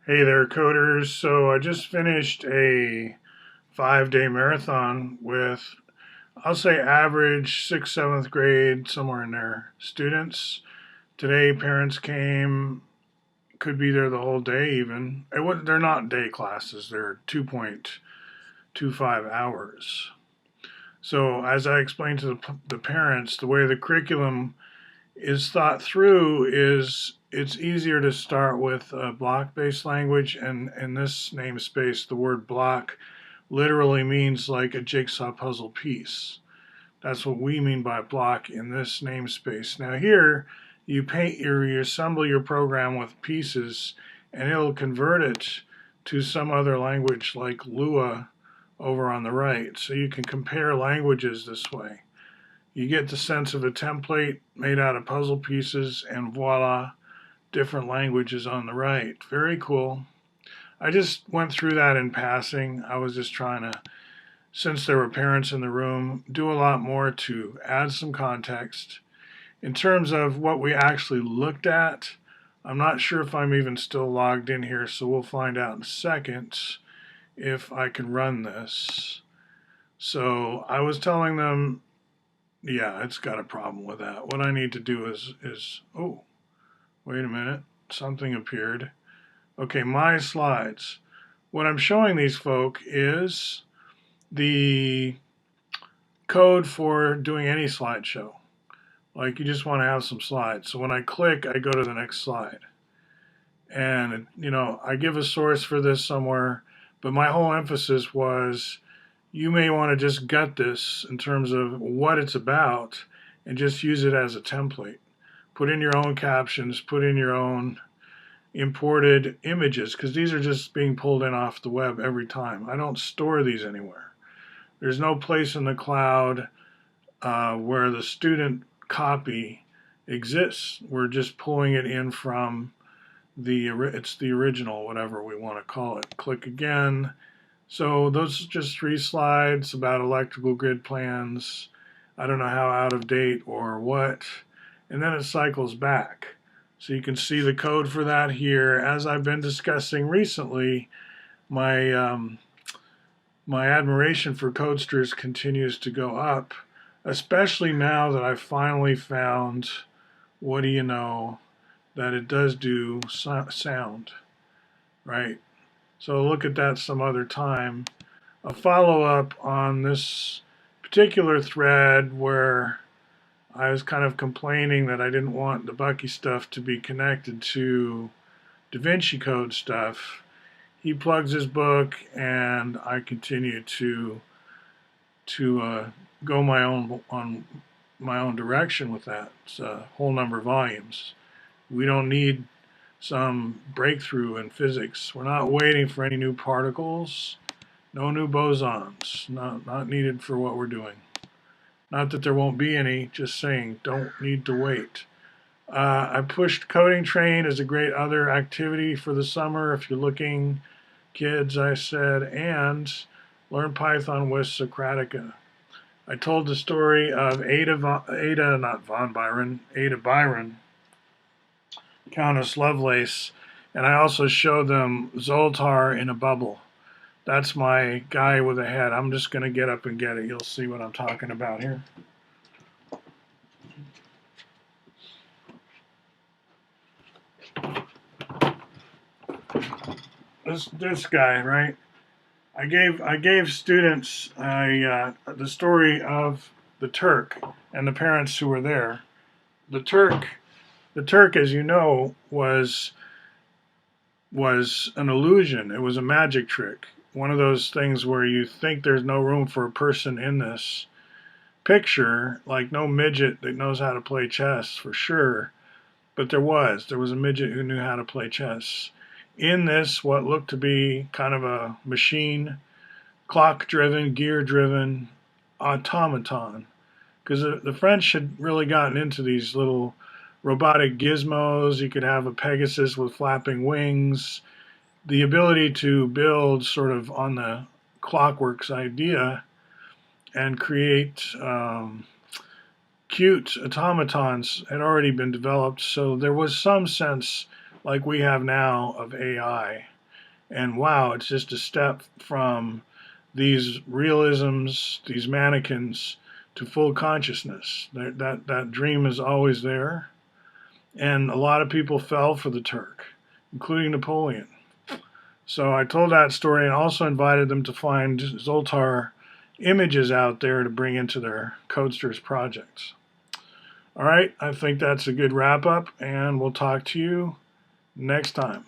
Hey there, coders. So I just finished a 5-day marathon with, I'll say, average sixth, seventh grade, somewhere in there, students. Today, parents came, could be there the whole day even. They're not day classes, they're 2.25 hours. So, as I explained to the parents, the way the curriculum is thought through is it's easier to start with a block-based language, and in this namespace, the word block literally means like a jigsaw puzzle piece. That's what we mean by block in this namespace. Now here, you assemble your program with pieces, and it'll convert it to some other language like Lua over on the right. So you can compare languages this way. You get the sense of a template made out of puzzle pieces, and voila, different languages on the right. Very cool. I just went through that in passing. I was just trying to, since there were parents in the room, do a lot more to add some context. In terms of what we actually looked at, I'm not sure if I'm even still logged in here, so we'll find out in a second if I can run this. So I was telling them, yeah, it's got a problem with that. What I need to do is oh, wait a minute, something appeared. Okay, my slides. What I'm showing these folk is the code for doing any slideshow. Like you just want to have some slides. So when I click, I go to the next slide. And, I give a source for this somewhere, but my whole emphasis was you may want to just gut this in terms of what it's about and just use it as a template. Put in your own captions, put in your own imported images, because these are just being pulled in off the web every time. I don't store these anywhere. There's no place in the cloud where the student copy exists. We're just pulling it in from it's the original, whatever we want to call it. Click again. So those are just 3 slides about electrical grid plans. I don't know how out of date or what. And then it cycles back. So you can see the code for that here. As I've been discussing recently, my my admiration for Codesters continues to go up, especially now that I've finally found, what do you know, that it does do sound, right? So look at that some other time. A follow-up on this particular thread where I was kind of complaining that I didn't want the Bucky stuff to be connected to DaVinci Code stuff. He plugs his book, and I continue to go my own direction with that. It's a whole number of volumes. We don't need some breakthrough in physics. We're not waiting for any new particles, no new bosons, not needed for what we're doing. Not that there won't be any, just saying, don't need to wait. I pushed Coding Train as a great other activity for the summer if you're looking, kids, I said, and learn Python with Socratica. I told the story of Ada Byron, Countess Lovelace, and I also showed them Zoltar in a bubble. That's my guy with a head. I'm just going to get up and get it. You'll see what I'm talking about here. This guy, right? I gave students the story of the Turk and the parents who were there. The Turk, as you know, was an illusion. It was a magic trick. One of those things where you think there's no room for a person in this picture, like no midget that knows how to play chess for sure. But there was a midget who knew how to play chess. In this, what looked to be kind of a machine, clock-driven, gear-driven automaton. Because the French had really gotten into these little robotic gizmos. You could have a Pegasus with flapping wings. The ability to build sort of on the clockworks idea and create cute automatons had already been developed. So there was some sense, like we have now, of AI. And wow, it's just a step from these realisms, these mannequins, to full consciousness. That dream is always there. And a lot of people fell for the Turk, including Napoleon. So I told that story and also invited them to find Zoltar images out there to bring into their Codesters projects. All right, I think that's a good wrap up, and we'll talk to you next time.